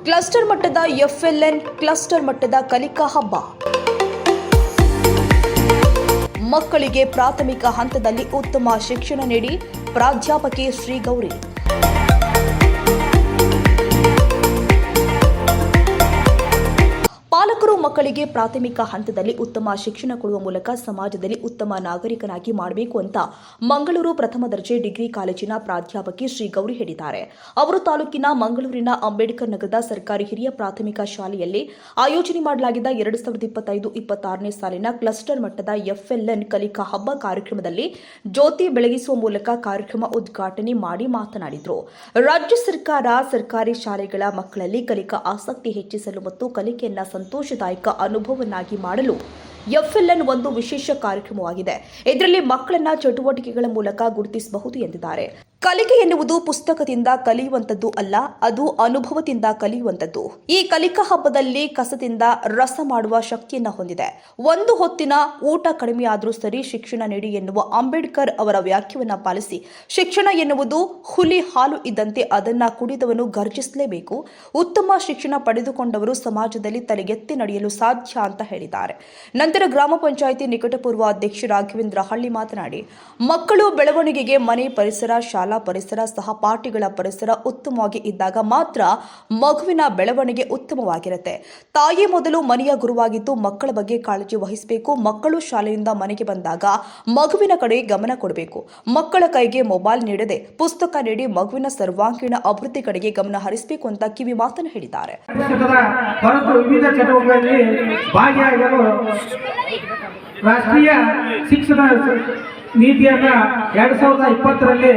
Cluster ಮಟ್ಟದ FLN cluster ಮಟ್ಟದ ಕಲಿಕಾ ಹಬ್ಬ. ಮಕ್ಕಳಿಗೆ ಪ್ರಾಥಮಿಕ ಹಂತದಲ್ಲಿ ಉತ್ತಮ ಶಿಕ್ಷಣ ನೀಡಿ ಪ್ರಾಧ್ಯಾಪಕಿ ಶ್ರೀ ಗೌರಿ. ಪಾಲಕರು ಮಕ್ಕಳಿಗೆ ಪ್ರಾಥಮಿಕ ಹಂತದಲ್ಲಿ ಉತ್ತಮ ಶಿಕ್ಷಣ ಕೊಡುವ ಮೂಲಕ ಸಮಾಜದಲ್ಲಿ ಉತ್ತಮ ನಾಗರಿಕನಾಗಿ ಮಾಡಬೇಕು ಅಂತ ಮಂಗಳೂರು ಪ್ರಥಮ ದರ್ಜೆ ಡಿಗ್ರಿ ಕಾಲೇಜಿನ ಪ್ರಾಧ್ಯಾಪಕಿ ಶ್ರೀ ಗೌರಿ ಹೇಳಿದ್ದಾರೆ. ಅವರು ತಾಲೂಕಿನ ಮಂಗಳೂರಿನ ಅಂಬೇಡ್ಕರ್ ನಗರದ ಸರ್ಕಾರಿ ಹಿರಿಯ ಪ್ರಾಥಮಿಕ ಶಾಲೆಯಲ್ಲಿ ಆಯೋಜನೆ ಮಾಡಲಾಗಿದ್ದ 2025-26ನೇ ಸಾಲಿನ ಕ್ಲಸ್ಟರ್ ಮಟ್ಟದ FLN ಕಲಿಕಾ ಹಬ್ಬ ಕಾರ್ಯಕ್ರಮದಲ್ಲಿ ಜ್ಯೋತಿ ಬೆಳಗಿಸುವ ಮೂಲಕ ಕಾರ್ಯಕ್ರಮ ಉದ್ಘಾಟನೆ ಮಾಡಿ ಮಾತನಾಡಿದರು. ರಾಜ್ಯ ಸರ್ಕಾರ ಸರ್ಕಾರಿ ಶಾಲೆಗಳ ಮಕ್ಕಳಲ್ಲಿ ಕಲಿಕಾ ಆಸಕ್ತಿ ಹೆಚ್ಚಿಸಲು ಮತ್ತು ಕಲಿಕೆಯನ್ನ ಸಂತೋಷದಾಯಕ ಅನುಭವವನ್ನಾಗಿ ಮಾಡಲು FLN ಒಂದು ವಿಶೇಷ ಕಾರ್ಯಕ್ರಮವಾಗಿದೆ. ಇದರಲ್ಲಿ ಮಕ್ಕಳನ್ನ ಚಟುವಟಿಕೆಗಳ ಮೂಲಕ ಗುರುತಿಸಬಹುದು ಎಂದಿದ್ದಾರೆ. ಕಲಿಕೆ ಎನ್ನುವುದು ಪುಸ್ತಕದಿಂದ ಕಲಿಯುವಂಥದ್ದು ಅಲ್ಲ, ಅದು ಅನುಭವದಿಂದ ಕಲಿಯುವಂಥದ್ದು. ಈ ಕಲಿಕಾ ಹಬ್ಬದಲ್ಲಿ ಕಸದಿಂದ ರಸ ಮಾಡುವ ಶಕ್ತಿಯನ್ನ ಹೊಂದಿದೆ. ಒಂದು ಹೊತ್ತಿನ ಊಟ ಕಡಿಮೆಯಾದರೂ ಸರಿ ಶಿಕ್ಷಣ ನೀಡಿ ಎನ್ನುವ ಅಂಬೇಡ್ಕರ್ ಅವರ ವ್ಯಾಖ್ಯವನ್ನ ಪಾಲಿಸಿ ಶಿಕ್ಷಣ ಎನ್ನುವುದು ಹುಲಿ ಹಾಲು ಇದ್ದಂತೆ ಅದನ್ನ ಕುಡಿದವನು ಗರ್ಜಿಸಲೇಬೇಕು. ಉತ್ತಮ ಶಿಕ್ಷಣ ಪಡೆದುಕೊಂಡವರು ಸಮಾಜದಲ್ಲಿ ತಲೆಗೆತ್ತಿ ನಡೆಯಲು ಸಾಧ್ಯ ಅಂತ ಹೇಳಿದ್ದಾರೆ. ನಂತರ ಗ್ರಾಮ ಪಂಚಾಯಿತಿ ನಿಕಟಪೂರ್ವ ಅಧ್ಯಕ್ಷ ರಾಘವೇಂದ್ರ ಹಳ್ಳಿ ಮಾತನಾಡಿ, ಮಕ್ಕಳು ಬೆಳವಣಿಗೆಗೆ ಮನೆ ಪರಿಸರ, ಶಾಲಾ ಪರಿಸರ, ಸಹಪಾಠಿಗಳ ಪರಿಸರ ಉತ್ತಮವಾಗಿ ಇದ್ದಾಗ ಮಾತ್ರ ಮಗುವಿನ ಬೆಳವಣಿಗೆ ಉತ್ತಮವಾಗಿರುತ್ತೆ. ತಾಯಿ ಮೊದಲು ಮನೆಯ ಗುರುವಾಗಿದ್ದು ಮಕ್ಕಳ ಬಗ್ಗೆ ಕಾಳಜಿ ವಹಿಸಬೇಕು. ಮಕ್ಕಳು ಶಾಲೆಯಿಂದ ಮನೆಗೆ ಬಂದಾಗ ಮಗುವಿನ ಕಡೆ ಗಮನ ಕೊಡಬೇಕು. ಮಕ್ಕಳ ಕೈಗೆ ಮೊಬೈಲ್ ನೀಡದೆ ಪುಸ್ತಕ ನೀಡಿ ಮಗುವಿನ ಸರ್ವಾಂಗೀಣ ಅಭಿವೃದ್ಧಿ ಕಡೆಗೆ ಗಮನ ಹರಿಸಬೇಕು ಅಂತ ಕಿವಿ ಮಾತನ್ನು ಹೇಳಿದ್ದಾರೆ. ರಾಷ್ಟ್ರೀಯ ಶಿಕ್ಷಣ ನೀತಿಯನ್ನ 2020ರಲ್ಲಿ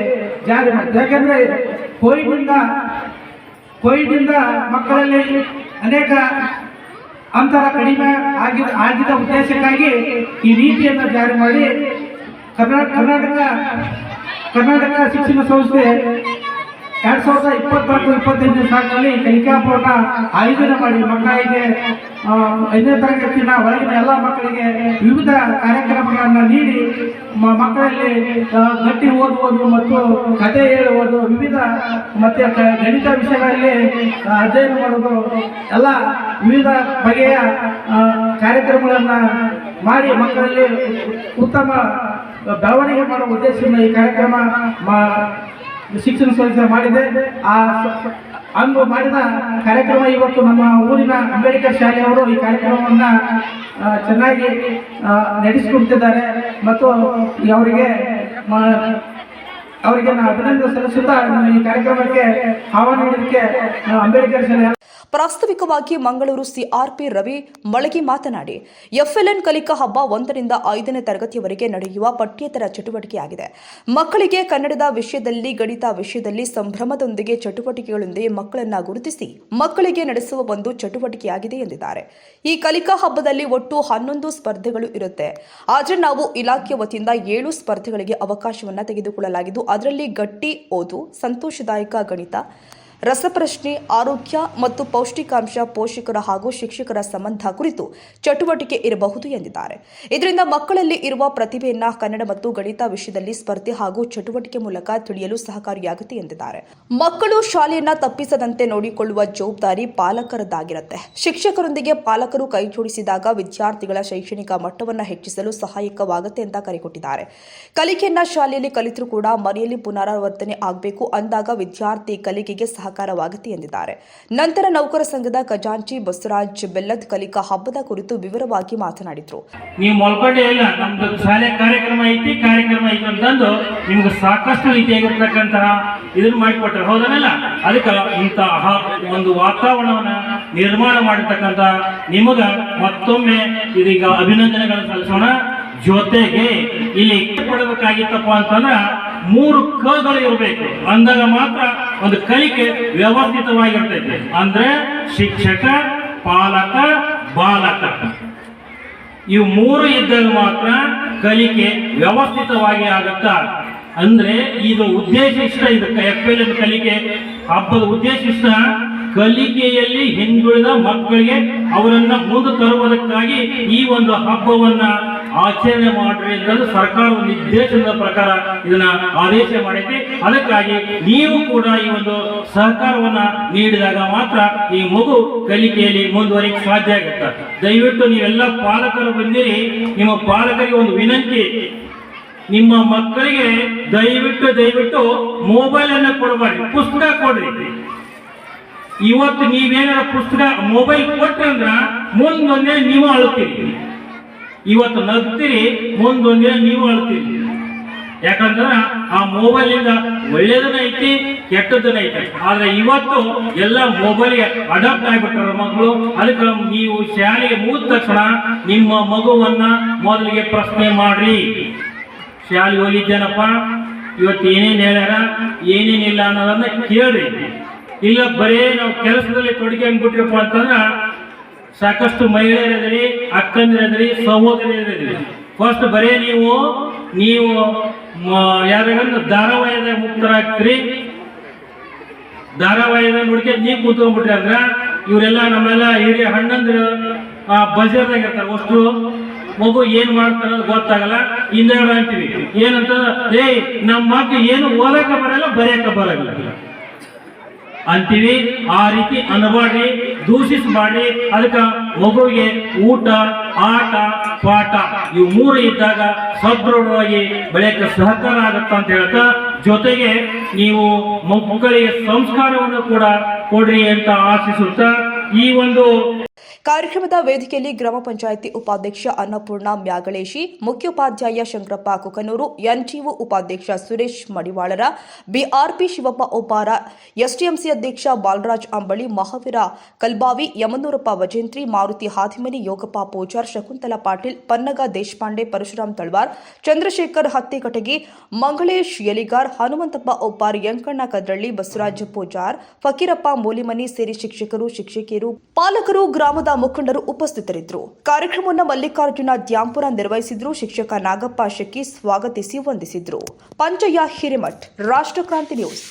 ಜಾರಿ ಮಾಡಿದೆ. ಯಾಕೆಂದ್ರೆ ಕೋವಿಡ್ನಿಂದ ಮಕ್ಕಳಲ್ಲಿ ಅನೇಕ ಅಂತರ ಕಡಿಮೆ ಆಗಿದ್ದ ಉದ್ದೇಶಕ್ಕಾಗಿ ಈ ನೀತಿಯನ್ನು ಜಾರಿ ಮಾಡಿ ಕರ್ನಾಟಕ ಶಿಕ್ಷಣ ಸಂಸ್ಥೆ 2024-25ನೇ ಸಾಲಿನಲ್ಲಿ ಕಲಿಕಾ ಹಬ್ಬವನ್ನು ಆಯೋಜನೆ ಮಾಡಿ ಮಕ್ಕಳಿಗೆ 5ನೇ ತರಗತಿನ ಒಳಗಿನ ಎಲ್ಲ ಮಕ್ಕಳಿಗೆ ವಿವಿಧ ಕಾರ್ಯಕ್ರಮಗಳನ್ನು ನೀಡಿ ಮಕ್ಕಳಲ್ಲಿ ಗಟ್ಟಿ ಓದುವುದು ಮತ್ತು ಕಥೆ ಹೇಳುವುದು, ವಿವಿಧ ಮತ್ತೆ ಗಣಿತ ವಿಷಯಗಳಲ್ಲಿ ಅಧ್ಯಯನ ಮಾಡುವುದು, ಎಲ್ಲ ವಿವಿಧ ಬಗೆಯ ಕಾರ್ಯಕ್ರಮಗಳನ್ನು ಮಾಡಿ ಮಕ್ಕಳಲ್ಲಿ ಉತ್ತಮ ಬೆಳವಣಿಗೆ ಮಾಡುವ ಉದ್ದೇಶದಿಂದ ಈ ಕಾರ್ಯಕ್ರಮ ಶಿಕ್ಷಣ ಸಂಸ್ಥೆ ಮಾಡಿದೆ. ಅಂದು ಮಾಡಿದ ಕಾರ್ಯಕ್ರಮ ಇವತ್ತು ನಮ್ಮ ಊರಿನ ಅಂಬೇಡ್ಕರ್ ಶಾಲೆಯವರು ಈ ಕಾರ್ಯಕ್ರಮವನ್ನು ಚೆನ್ನಾಗಿ ನಡೆಸಿಕೊಡ್ತಿದ್ದಾರೆ ಮತ್ತು ಅವರಿಗೆ ನಾನು ಅಭಿನಂದನೆ ಸಲ್ಲಿಸುತ್ತಾ ಈ ಕಾರ್ಯಕ್ರಮಕ್ಕೆ ಆಹ್ವಾನ ನೀಡಲಿಕ್ಕೆ ಅಂಬೇಡ್ಕರ್ ಶಾಲೆ. ಪ್ರಾಸ್ತಾವಿಕವಾಗಿ ಮಂಗಳೂರು CRP ರವಿ ಮಳಗಿ ಮಾತನಾಡಿ, FLN ಕಲಿಕಾ ಹಬ್ಬ 1ರಿಂದ 5ನೇ ತರಗತಿಯವರೆಗೆ ನಡೆಯುವ ಪಠ್ಯೇತರ ಚಟುವಟಿಕೆಯಾಗಿದೆ. ಮಕ್ಕಳಿಗೆ ಕನ್ನಡದ ವಿಷಯದಲ್ಲಿ, ಗಣಿತ ವಿಷಯದಲ್ಲಿ ಸಂಭ್ರಮದೊಂದಿಗೆ ಚಟುವಟಿಕೆಗಳೊಂದಿಗೆ ಮಕ್ಕಳನ್ನ ಗುರುತಿಸಿ ಮಕ್ಕಳಿಗೆ ನಡೆಸುವ ಒಂದು ಚಟುವಟಿಕೆಯಾಗಿದೆ ಎಂದಿದ್ದಾರೆ. ಈ ಕಲಿಕಾ ಹಬ್ಬದಲ್ಲಿ ಒಟ್ಟು 11 ಸ್ಪರ್ಧೆಗಳು ಇರುತ್ತೆ. ಆದರೆ ನಾವು ಇಲಾಖೆಯ ವತಿಯಿಂದ 7 ಸ್ಪರ್ಧೆಗಳಿಗೆ ಅವಕಾಶವನ್ನ ತೆಗೆದುಕೊಳ್ಳಲಾಗಿದ್ದು, ಅದರಲ್ಲಿ ಗಟ್ಟಿ ಓದು, ಸಂತೋಷದಾಯಕ ಗಣಿತ, ರಸಪ್ರಶ್ನೆ, ಆರೋಗ್ಯ ಮತ್ತು ಪೌಷ್ಟಿಕಾಂಶ, ಪೋಷಕರ ಹಾಗೂ ಶಿಕ್ಷಕರ ಸಂಬಂಧ ಕುರಿತು ಚಟುವಟಿಕೆ ಇರಬಹುದು ಎಂದಿದ್ದಾರೆ. ಇದರಿಂದ ಮಕ್ಕಳಲ್ಲಿ ಇರುವ ಪ್ರತಿಭೆಯನ್ನ ಕನ್ನಡ ಮತ್ತು ಗಣಿತ ವಿಷಯದಲ್ಲಿ ಸ್ಪರ್ಧೆ ಹಾಗೂ ಚಟುವಟಿಕೆ ಮೂಲಕ ತಿಳಿಯಲು ಸಹಕಾರಿಯಾಗುತ್ತೆ ಎಂದಿದ್ದಾರೆ. ಮಕ್ಕಳು ಶಾಲೆಯನ್ನ ತಪ್ಪಿಸದಂತೆ ನೋಡಿಕೊಳ್ಳುವ ಜವಾಬ್ದಾರಿ ಪಾಲಕರದ್ದಾಗಿರುತ್ತೆ. ಶಿಕ್ಷಕರೊಂದಿಗೆ ಪಾಲಕರು ಕೈ ಜೋಡಿಸಿದಾಗ ವಿದ್ಯಾರ್ಥಿಗಳ ಶೈಕ್ಷಣಿಕ ಮಟ್ಟವನ್ನು ಹೆಚ್ಚಿಸಲು ಸಹಾಯಕವಾಗುತ್ತೆ ಅಂತ ಕರೆಕೊಟ್ಟಿದ್ದಾರೆ. ಕಲಿಕೆಯನ್ನ ಶಾಲೆಯಲ್ಲಿ ಕಲಿತರೂ ಕೂಡ ಮನೆಯಲ್ಲಿ ಪುನರಾವರ್ತನೆ ಆಗಬೇಕು ಅಂದಾಗ ವಿದ್ಯಾರ್ಥಿ ಕಲಿಕೆಗೆ ಸಹಕಾರವಾಗುತ್ತೆ ಎಂದಿದ್ದಾರೆ. ನಂತರ ನೌಕರ ಸಂಘದ ಖಜಾಂಚಿ ಬಸವರಾಜ್ ಬೆಲ್ಲದ್ ಕಲಿಕಾ ಹಬ್ಬದ ಕುರಿತು ವಿವರವಾಗಿ ಮಾತನಾಡಿದರು. ನೀವು ಮಲ್ಕೊಂಡೇ ಇಲ್ಲ, ನಮ್ದು ಶಾಲೆ ಕಾರ್ಯಕ್ರಮ ಐತಿ ಅಂತಂದು ನಿಮ್ಗೆ ಸಾಕಷ್ಟು ರೀತಿಯಾಗಿರ್ತಕ್ಕಂತಹ ಇದನ್ನು ಮಾಡಿಕೊಟ್ರೆ ಹೌದಲ್ಲ. ಅದಕ್ಕೆ ಇಂತಹ ಒಂದು ವಾತಾವರಣವನ್ನ ನಿರ್ಮಾಣ ಮಾಡಿರ್ತಕ್ಕಂಥ ನಿಮಗ ಮತ್ತೊಮ್ಮೆ ಇದೀಗ ಅಭಿನಂದನೆಗಳನ್ನು ಸಲ್ಲಿಸೋಣ. ಜೊತೆಗೆ ಇಲ್ಲಿ ಪಡಬೇಕಾಗಿತ್ತಪ್ಪ ಅಂತಂದ್ರೆ 3 ಕಗಳು ಇರಬೇಕು. ಅಂದಾಗ ಮಾತ್ರ ಒಂದು ಕಲಿಕೆ ವ್ಯವಸ್ಥಿತವಾಗಿರ್ತೈತೆ. ಅಂದ್ರೆ ಶಿಕ್ಷಕ, ಪಾಲಕ, ಬಾಲಕ ಇವು 3 ಇದ್ದಾಗ ಮಾತ್ರ ಕಲಿಕೆ ವ್ಯವಸ್ಥಿತವಾಗಿ ಆಗತ್ತ. ಅಂದ್ರೆ ಇದು ಉದ್ದೇಶ ಇಷ್ಟ. ಇದಕ್ಕೆ FLN ಕಲಿಕೆ ಹಬ್ಬದ ಉದ್ದೇಶ ಇಷ್ಟ. ಕಲಿಕೆಯಲ್ಲಿ ಹಿಂದುಳಿದ ಮಕ್ಕಳಿಗೆ ಅವರನ್ನ ಮುಂದೆ ತರುವುದಕ್ಕಾಗಿ ಈ ಒಂದು ಹಬ್ಬವನ್ನ ಆಚರಣೆ ಮಾಡ್ರಿ ಅಂತಂದು ಸರ್ಕಾರದ ನಿರ್ದೇಶನದ ಪ್ರಕಾರ ಇದನ್ನ ಆದೇಶ ಮಾಡೈತಿ. ಅದಕ್ಕಾಗಿ ನೀವು ಕೂಡ ಈ ಒಂದು ಸಹಕಾರವನ್ನ ನೀಡಿದಾಗ ಮಾತ್ರ ಈ ಮಗು ಕಲಿಕೆಯಲ್ಲಿ ಮುಂದುವರಿಕೆ ಸಾಧ್ಯ ಆಗುತ್ತೆ. ದಯವಿಟ್ಟು ನೀವೆಲ್ಲ ಪಾಲಕರು ಬಂದಿರಿ, ನಿಮ್ಮ ಪಾಲಕರಿಗೆ ಒಂದು ವಿನಂತಿ, ನಿಮ್ಮ ಮಕ್ಕಳಿಗೆ ದಯವಿಟ್ಟು ಮೊಬೈಲ್ ಅನ್ನು ಕೊಡಬೇಡಿ, ಪುಸ್ತಕ ಕೊಡ್ರಿ. ಇವತ್ತು ನೀವೇನಾರ ಪುಸ್ತಕ ಮೊಬೈಲ್ ಕೊಟ್ರಿ ಅಂದ್ರ ಮುಂದೊಂದೇ ನೀವು ಅಳ್ತೀರಿ. ಇವತ್ತು ನಗ್ತೀರಿ, ಮುಂದೊಂದೇ ನೀವು ಅಳ್ತೀರಿ. ಯಾಕಂದ್ರ ಆ ಮೊಬೈಲ್ ಇಂದ ಒಳ್ಳೇದನ್ನ ಐತಿ, ಕೆಟ್ಟದನ್ನ ಐತಿ. ಆದ್ರೆ ಇವತ್ತು ಎಲ್ಲ ಮೊಬೈಲ್ಗೆ ಅಡಾಪ್ಟ್ ಆಗ್ಬಿಟ್ಟಾರ ಮಕ್ಕಳು. ಅದಕ್ಕೆ ನೀವು ಶಾಲೆಗೆ ಮುಗಿದ ತಕ್ಷಣ ನಿಮ್ಮ ಮಗುವನ್ನ ಮೊದಲಿಗೆ ಪ್ರಶ್ನೆ ಮಾಡ್ರಿ, ಶಾಲೆ ಹೋಗಿದ್ದೇನಪ್ಪ, ಇವತ್ತು ಏನೇನ್ ಹೇಳ್ಯಾರ ಏನೇನಿಲ್ಲ ಅನ್ನೋದನ್ನ ಕೇಳ್ರಿ. ಇಲ್ಲ ಬರೇ ನಾವು ಕೆಲಸದಲ್ಲಿ ತೊಡಗಿಬಿಟ್ರಪ್ಪ ಅಂತಂದ್ರ ಸಾಕಷ್ಟು ಮಹಿಳೆಯರಿದ್ರಿ, ಅಕ್ಕಂದಿರದ್ರಿ, ಸಹೋದರಿಯರಿದ್ರಿ. ಫಸ್ಟ್ ಬರೇ ನೀವು ಯಾರಾಗಂದ್ರೆ ಧಾರಾವಾಹಿದ ಮುಕ್ತರಾಗ್ತೀರಿ. ಧಾರಾವಾಹಿದ ನೋಡ್ಕೊಂಡು ನೀವು ಕೂತ್ಕೊಂಡ್ಬಿಟ್ರಿ ಅಂದ್ರ ಇವರೆಲ್ಲ ನಮ್ಮೆಲ್ಲ ಹಿರಿಯ ಹಣ್ಣಂದ್ರ ಬಜಾರ್ದಾಗ ಇರ್ತಾರೆ. ಅಷ್ಟು ಮಗು ಏನ್ ಮಾಡ್ತಾರ ಗೊತ್ತಾಗಲ್ಲ. ಹಿಂದೆಗಡೆ ಅಂತೀವಿ ಏನಂತ, ನಮ್ಮ ಮಕ್ಕಳು ಏನು ಓದಕ ಬರಲ್ಲ, ಬರೆಯಕ ಬರಲ್ಲ ಅಂತೀವಿ. ಆ ರೀತಿ ಅನ್ಬಾಡ್ರಿ, ದೂಷಿಸಬಾಡ್ರಿ. ಅದಕ್ಕೆ ಮಗುವಿಗೆ ಊಟ, ಆಟ, ಪಾಠ ಇವು ಮೂರು ಇದ್ದಾಗ ಸದೃಢವಾಗಿ ಬೆಳೆಯಕ್ಕೆ ಸಹಕಾರ ಆಗತ್ತ ಅಂತ ಹೇಳ್ತಾ, ಜೊತೆಗೆ ನೀವು ಮಕ್ಕಳಿಗೆ ಸಂಸ್ಕಾರವನ್ನು ಕೂಡ ಕೊಡ್ರಿ ಅಂತ ಆಶಿಸುತ್ತಾ ಈ ಒಂದು ಕಾರ್ಯಕ್ರಮದ ವೇದಿಕೆಯಲ್ಲಿ ಗ್ರಾಮ ಪಂಚಾಯಿತಿ ಉಪಾಧ್ಯಕ್ಷ ಅನ್ನಪೂರ್ಣ ಮ್ಯಾಗಳೇಶಿ, ಮುಖ್ಯೋಪಾಧ್ಯಾಯ ಶಂಕರಪ್ಪ ಕುಕನೂರು, ಎನ್ಜಿಒ ಉಪಾಧ್ಯಕ್ಷ ಸುರೇಶ್ ಮಡಿವಾಳರ, ಬಿಆರ್ಪಿ ಶಿವಪ್ಪ ಒಪ್ಪಾರ, ಎಸ್ಟಿಎಂಸಿ ಅಧ್ಯಕ್ಷ ಬಾಲರಾಜ್ ಅಂಬಳಿ, ಮಹಾವೀರ ಕಲ್ಬಾವಿ, ಯಮನೂರಪ್ಪ ವಜೇಂತ್ರಿ, ಮಾರುತಿ ಹಾದಿಮನಿ, ಯೋಗಪ್ಪ ಪೂಜಾರ್, ಶಕುಂತಲಾ ಪಾಟೀಲ್, ಪನ್ನಗ ದೇಶಪಾಂಡೆ, ಪರಶುರಾಮ್ ತಳವಾರ್, ಚಂದ್ರಶೇಖರ್ ಹತ್ತಿಕಟಗಿ, ಮಂಗಳೇಶ್ ಯಲಿಗಾರ್, ಹನುಮಂತಪ್ಪ ಒಪ್ಪಾರ್, ಯಂಕಣ್ಣ ಕದ್ರಳ್ಳಿ, ಬಸವರಾಜ್ ಪೂಜಾರ್, ಫಕೀರಪ್ಪ ಮೂಲಿಮನಿ ಸೇರಿ ಶಿಕ್ಷಕರು, ಶಿಕ್ಷಕಿಯರು, ಪಾಲಕರು, ಗ್ರಾಮದ ಮುಖಂಡರು ಉಪಸ್ಥಿತರಿದ್ದರು. ಕಾರ್ಯಕ್ರಮವನ್ನು ಮಲ್ಲಿಕಾರ್ಜುನ ದ್ಯಾಂಪುರ ನಿರ್ವಹಿಸಿದ್ರು. ಶಿಕ್ಷಕ ನಾಗಪ್ಪ ಶೆಕ್ಕಿ ಸ್ವಾಗತಿಸಿ ವಂದಿಸಿದ್ರು. ಪಂಚಯ್ಯ ಹಿರೇಮಠ್, ರಾಷ್ಟ್ರಕ್ರಾಂತಿ ನ್ಯೂಸ್.